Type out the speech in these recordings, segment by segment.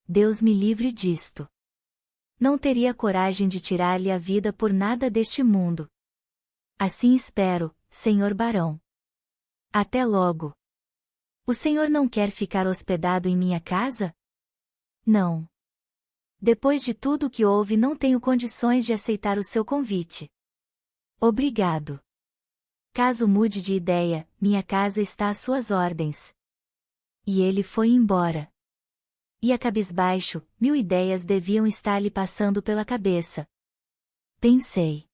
Deus me livre disto. Não teria coragem de tirar-lhe a vida por nada deste mundo. Assim espero, senhor barão. Até logo. O senhor não quer ficar hospedado em minha casa? Não. Depois de tudo o que houve, não tenho condições de aceitar o seu convite. Obrigado. Caso mude de ideia, minha casa está às suas ordens. E ele foi embora. Ia cabisbaixo, 1000 ideias deviam estar lhe passando pela cabeça. Pensei.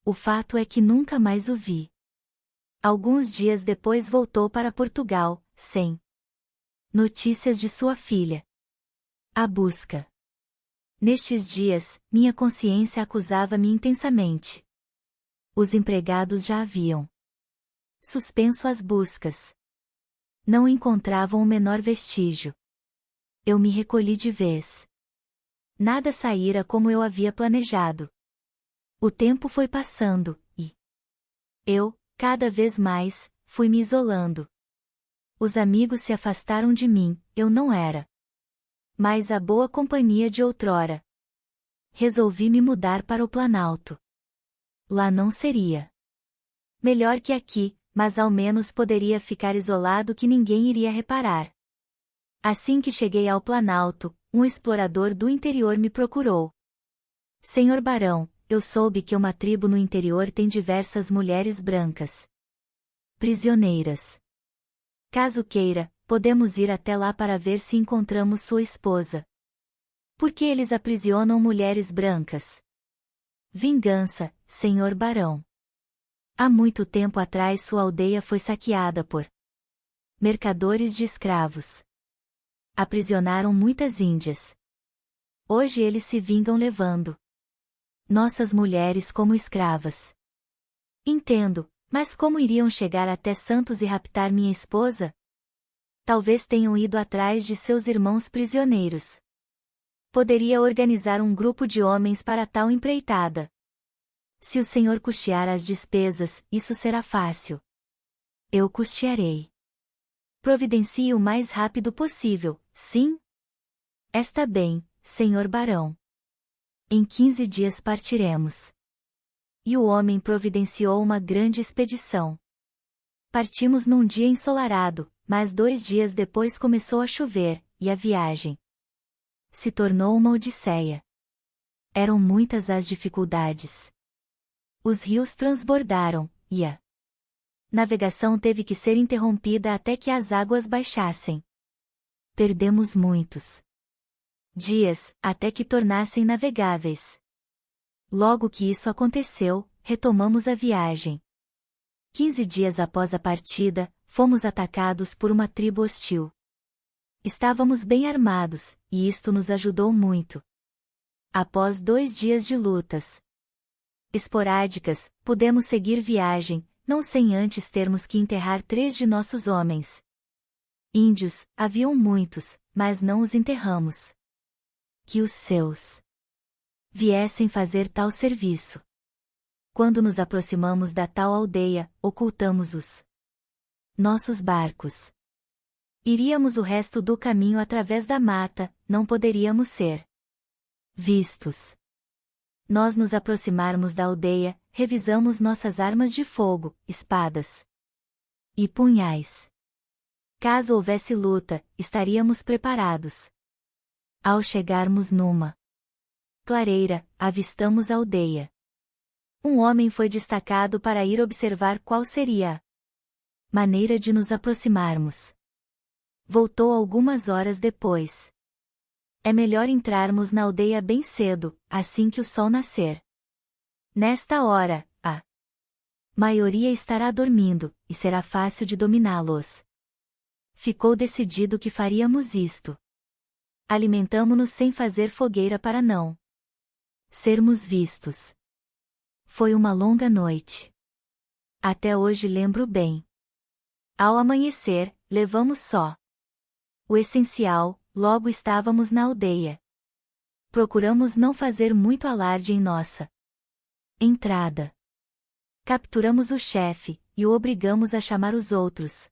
O fato é que nunca mais o vi. Alguns dias depois voltou para Portugal, sem notícias de sua filha. A busca. Nestes dias, minha consciência acusava-me intensamente. Os empregados já haviam suspenso as buscas. Não encontravam o menor vestígio. Eu me recolhi de vez. Nada saíra como eu havia planejado. O tempo foi passando, e eu, cada vez mais, fui me isolando. Os amigos se afastaram de mim, eu não era mais a boa companhia de outrora. Resolvi me mudar para o Planalto. Lá não seria melhor que aqui, mas ao menos poderia ficar isolado que ninguém iria reparar. Assim que cheguei ao Planalto, um explorador do interior me procurou. Senhor barão, eu soube que uma tribo no interior tem diversas mulheres brancas prisioneiras. Caso queira, podemos ir até lá para ver se encontramos sua esposa. Por que eles aprisionam mulheres brancas? Vingança, senhor barão. Há muito tempo atrás sua aldeia foi saqueada por mercadores de escravos. Aprisionaram muitas índias. Hoje eles se vingam levando nossas mulheres como escravas. Entendo, mas como iriam chegar até Santos e raptar minha esposa? Talvez tenham ido atrás de seus irmãos prisioneiros. Poderia organizar um grupo de homens para tal empreitada. Se o senhor custear as despesas, isso será fácil. Eu custearei. Providencie o mais rápido possível, sim? Está bem, senhor barão. Em 15 dias partiremos. E o homem providenciou uma grande expedição. Partimos num dia ensolarado, mas 2 dias depois começou a chover, e a viagem se tornou uma odisseia. Eram muitas as dificuldades. Os rios transbordaram, e a navegação teve que ser interrompida até que as águas baixassem. Perdemos muitos dias, até que tornassem navegáveis. Logo que isso aconteceu, retomamos a viagem. 15 dias após a partida, fomos atacados por uma tribo hostil. Estávamos bem armados, e isto nos ajudou muito. Após 2 dias de lutas esporádicas, pudemos seguir viagem, não sem antes termos que enterrar 3 de nossos homens. Índios, haviam muitos, mas não os enterramos. Que os seus viessem fazer tal serviço. Quando nos aproximamos da tal aldeia, ocultamos os nossos barcos. Iríamos o resto do caminho através da mata, não poderíamos ser vistos. Nós nos aproximarmos da aldeia, revisamos nossas armas de fogo, espadas e punhais. Caso houvesse luta, estaríamos preparados. Ao chegarmos numa clareira, avistamos a aldeia. Um homem foi destacado para ir observar qual seria a maneira de nos aproximarmos. Voltou algumas horas depois. É melhor entrarmos na aldeia bem cedo, assim que o sol nascer. Nesta hora, a maioria estará dormindo, e será fácil de dominá-los. Ficou decidido que faríamos isto. Alimentamo-nos sem fazer fogueira para não sermos vistos. Foi uma longa noite. Até hoje lembro bem. Ao amanhecer, levamos só o essencial, logo estávamos na aldeia. Procuramos não fazer muito alarde em nossa entrada. Capturamos o chefe, e o obrigamos a chamar os outros.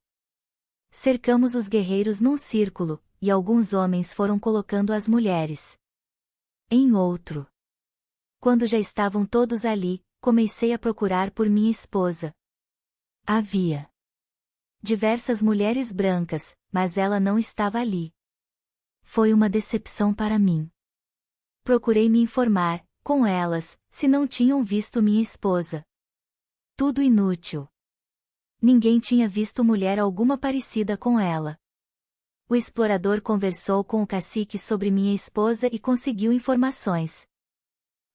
Cercamos os guerreiros num círculo, e alguns homens foram colocando as mulheres em outro. Quando já estavam todos ali, comecei a procurar por minha esposa. Havia diversas mulheres brancas, mas ela não estava ali. Foi uma decepção para mim. Procurei me informar, com elas, se não tinham visto minha esposa. Tudo inútil. Ninguém tinha visto mulher alguma parecida com ela. O explorador conversou com o cacique sobre minha esposa e conseguiu informações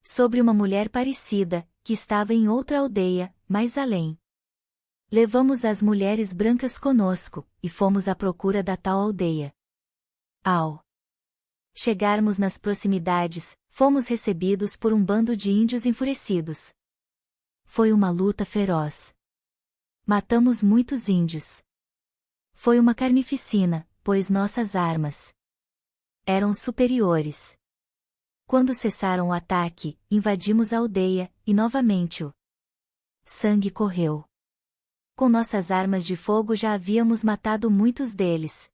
sobre uma mulher parecida, que estava em outra aldeia, mais além. Levamos as mulheres brancas conosco, e fomos à procura da tal aldeia. Ao chegarmos nas proximidades, fomos recebidos por um bando de índios enfurecidos. Foi uma luta feroz. Matamos muitos índios. Foi uma carnificina, pois nossas armas eram superiores. Quando cessaram o ataque, invadimos a aldeia, e novamente o sangue correu. Com nossas armas de fogo já havíamos matado muitos deles.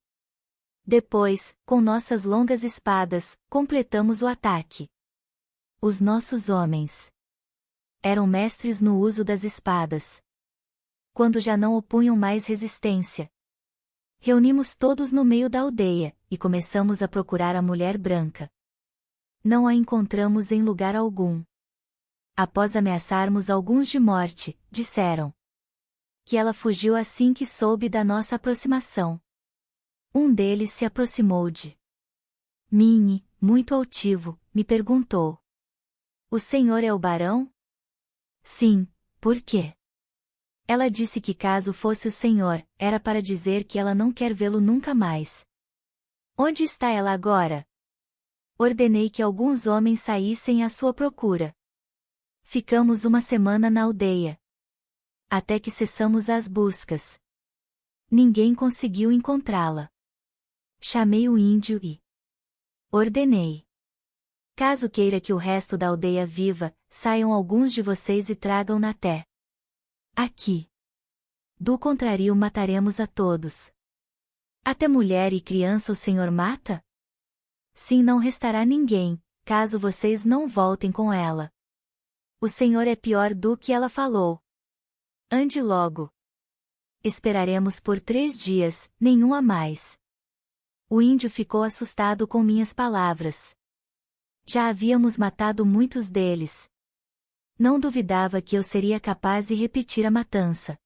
Depois, com nossas longas espadas, completamos o ataque. Os nossos homens eram mestres no uso das espadas. Quando já não opunham mais resistência, reunimos todos no meio da aldeia, e começamos a procurar a mulher branca. Não a encontramos em lugar algum. Após ameaçarmos alguns de morte, disseram que ela fugiu assim que soube da nossa aproximação. Um deles se aproximou de mim, muito altivo, me perguntou: "O senhor é o barão?" "Sim, por quê?" Ela disse que caso fosse o senhor, era para dizer que ela não quer vê-lo nunca mais. "Onde está ela agora?" Ordenei que alguns homens saíssem à sua procura. Ficamos uma semana na aldeia. Até que cessamos as buscas. Ninguém conseguiu encontrá-la. Chamei o índio e ordenei: "Caso queira que o resto da aldeia viva, saiam alguns de vocês e tragam-na até aqui. Do contrário mataremos a todos." "Até mulher e criança o senhor mata?" "Sim, não restará ninguém, caso vocês não voltem com ela. O senhor é pior do que ela falou. Ande logo." "Esperaremos por 3 dias, nenhum a mais." O índio ficou assustado com minhas palavras. Já havíamos matado muitos deles. Não duvidava que eu seria capaz de repetir a matança.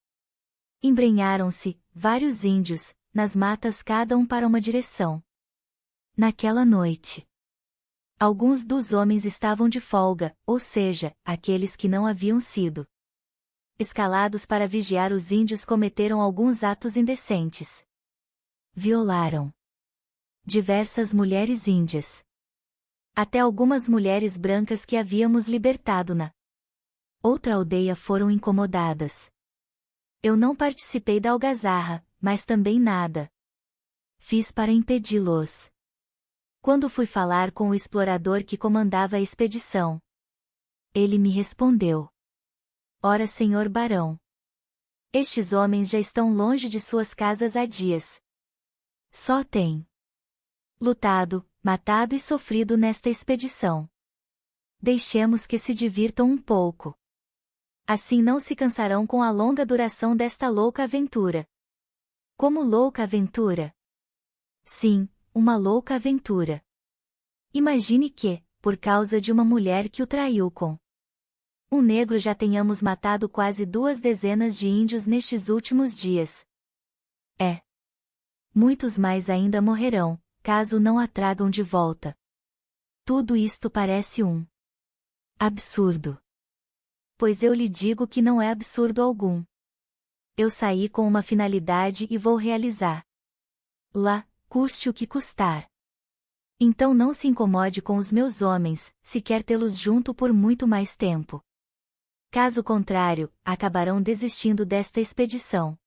Embrenharam-se, vários índios, nas matas cada um para uma direção. Naquela noite, alguns dos homens estavam de folga, ou seja, aqueles que não haviam sido escalados para vigiar os índios cometeram alguns atos indecentes. Violaram diversas mulheres índias. Até algumas mulheres brancas que havíamos libertado na outra aldeia foram incomodadas. Eu não participei da algazarra, mas também nada fiz para impedi-los. Quando fui falar com o explorador que comandava a expedição, ele me respondeu: "Ora, senhor barão, estes homens já estão longe de suas casas há dias. Só têm lutado, matado e sofrido nesta expedição. Deixemos que se divirtam um pouco. Assim não se cansarão com a longa duração desta louca aventura." "Como louca aventura?" "Sim, uma louca aventura. Imagine que, por causa de uma mulher que o traiu com um negro, já tenhamos matado quase 2 de índios nestes últimos dias. Muitos mais ainda morrerão, caso não a tragam de volta. Tudo isto parece um absurdo. Pois eu lhe digo que não é absurdo algum. Eu saí com uma finalidade e vou realizar lá, custe o que custar. Então não se incomode com os meus homens, se quer tê-los junto por muito mais tempo. Caso contrário, acabarão desistindo desta expedição."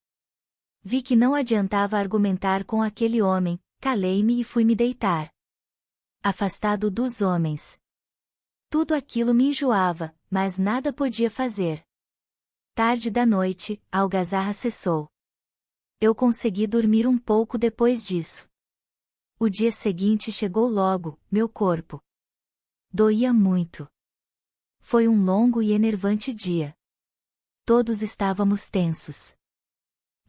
Vi que não adiantava argumentar com aquele homem, calei-me e fui-me deitar. Afastado dos homens. Tudo aquilo me enjoava, mas nada podia fazer. Tarde da noite, a algazarra cessou. Eu consegui dormir um pouco depois disso. O dia seguinte chegou logo, meu corpo doía muito. Foi um longo e enervante dia. Todos estávamos tensos.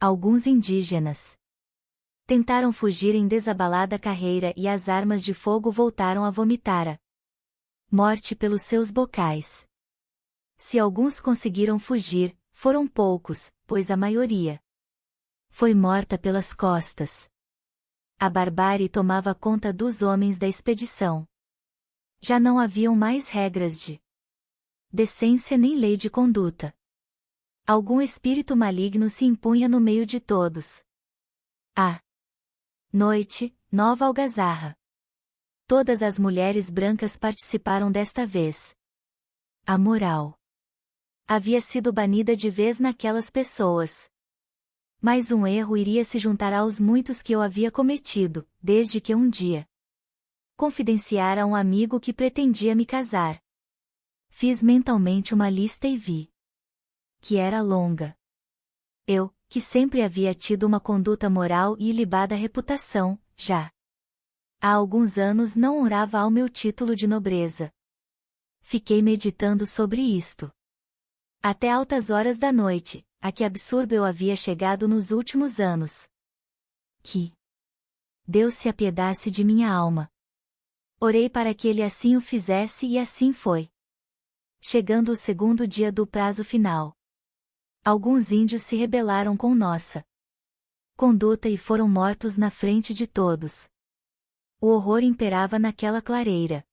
Alguns indígenas tentaram fugir em desabalada carreira e as armas de fogo voltaram a vomitar a morte pelos seus bocais. Se alguns conseguiram fugir, foram poucos, pois a maioria foi morta pelas costas. A barbárie tomava conta dos homens da expedição. Já não haviam mais regras de decência nem lei de conduta. Algum espírito maligno se impunha no meio de todos. À noite, nova algazarra. Todas as mulheres brancas participaram desta vez. A moral havia sido banida de vez naquelas pessoas. Mais um erro iria se juntar aos muitos que eu havia cometido, desde que um dia confidenciara a um amigo que pretendia me casar. Fiz mentalmente uma lista e vi que era longa. Eu, que sempre havia tido uma conduta moral e ilibada reputação, já há alguns anos não honrava ao meu título de nobreza. Fiquei meditando sobre isto até altas horas da noite. A que absurdo eu havia chegado nos últimos anos. Que Deus se apiedasse de minha alma. Orei para que ele assim o fizesse e assim foi. Chegando o segundo dia do prazo final, alguns índios se rebelaram com nossa conduta e foram mortos na frente de todos. O horror imperava naquela clareira.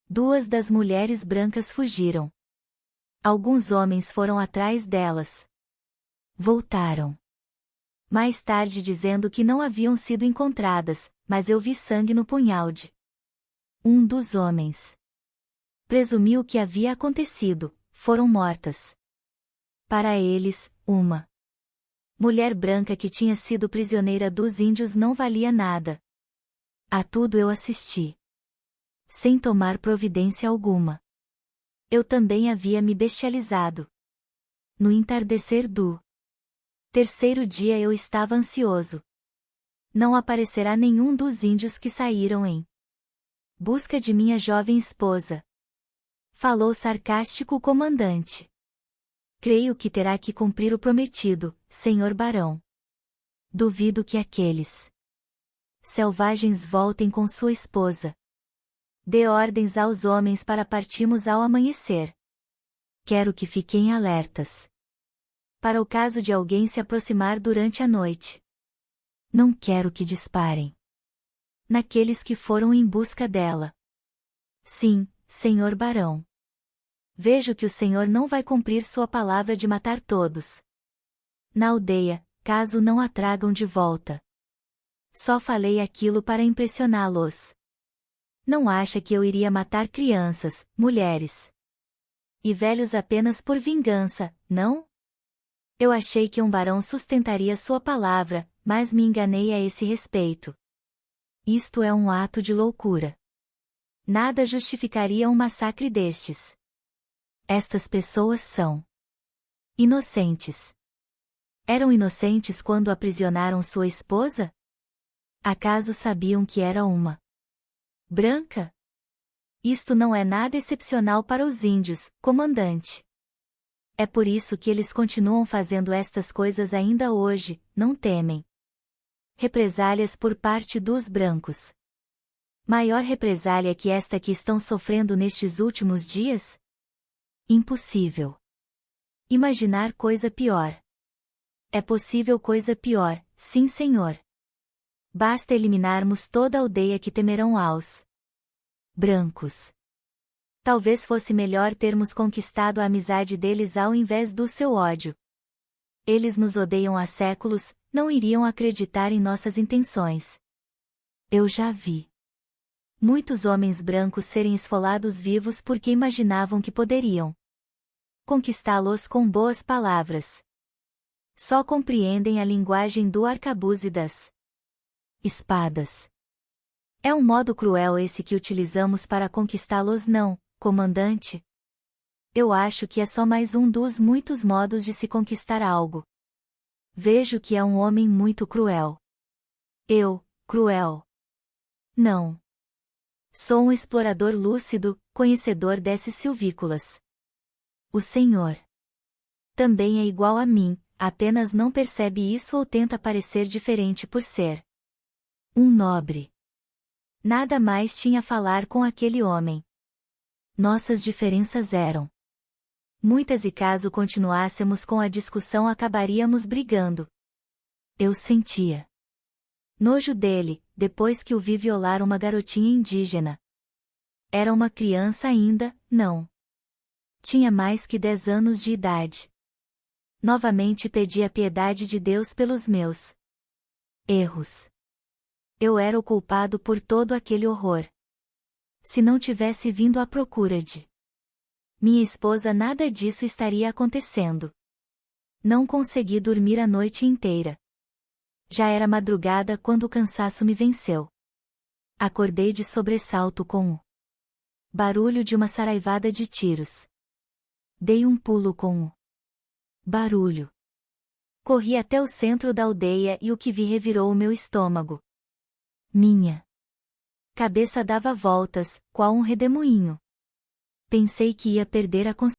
2 das mulheres brancas fugiram. Alguns homens foram atrás delas. Voltaram mais tarde dizendo que não haviam sido encontradas, mas eu vi sangue no punhal de um dos homens. Presumiu o que havia acontecido, foram mortas. Para eles, uma mulher branca que tinha sido prisioneira dos índios não valia nada. A tudo eu assisti, sem tomar providência alguma. Eu também havia me bestializado. No entardecer do terceiro dia eu estava ansioso. Não aparecerá nenhum dos índios que saíram em busca de minha jovem esposa. Falou sarcástico o comandante. Creio que terá que cumprir o prometido, senhor barão. Duvido que aqueles selvagens voltem com sua esposa. Dê ordens aos homens para partirmos ao amanhecer. Quero que fiquem alertas para o caso de alguém se aproximar durante a noite. Não quero que disparem naqueles que foram em busca dela. Sim, senhor barão. Vejo que o senhor não vai cumprir sua palavra de matar todos na aldeia, caso não a tragam de volta. Só falei aquilo para impressioná-los. Não acha que eu iria matar crianças, mulheres e velhos apenas por vingança, não? Eu achei que um barão sustentaria sua palavra, mas me enganei a esse respeito. Isto é um ato de loucura. Nada justificaria um massacre destes. Estas pessoas são inocentes. Eram inocentes quando aprisionaram sua esposa? Acaso sabiam que era uma branca? Isto não é nada excepcional para os índios, comandante. É por isso que eles continuam fazendo estas coisas ainda hoje, não temem represálias por parte dos brancos. Maior represália que esta que estão sofrendo nestes últimos dias? Impossível imaginar coisa pior. É possível coisa pior, sim senhor. Basta eliminarmos toda a aldeia que temerão aos brancos. Talvez fosse melhor termos conquistado a amizade deles ao invés do seu ódio. Eles nos odeiam há séculos, não iriam acreditar em nossas intenções. Eu já vi muitos homens brancos serem esfolados vivos porque imaginavam que poderiam conquistá-los com boas palavras. Só compreendem a linguagem do arcabuz e das espadas. É um modo cruel esse que utilizamos para conquistá-los, não, comandante? Eu acho que é só mais um dos muitos modos de se conquistar algo. Vejo que é um homem muito cruel. Eu, cruel. Não. Sou um explorador lúcido, conhecedor desses silvícolas. O Senhor também é igual a mim, apenas não percebe isso ou tenta parecer diferente por ser um nobre. Nada mais tinha a falar com aquele homem. Nossas diferenças eram muitas e caso continuássemos com a discussão acabaríamos brigando. Eu sentia nojo dele, depois que o vi violar uma garotinha indígena. Era uma criança ainda, não. Tinha mais que 10 anos de idade. Novamente pedi a piedade de Deus pelos meus erros. Eu era o culpado por todo aquele horror. Se não tivesse vindo à procura de minha esposa, nada disso estaria acontecendo. Não consegui dormir a noite inteira. Já era madrugada quando o cansaço me venceu. Acordei de sobressalto com o barulho de uma saraivada de tiros. Dei um pulo com o barulho. Corri até o centro da aldeia e o que vi revirou o meu estômago. Minha cabeça dava voltas, qual um redemoinho. Pensei que ia perder a consciência.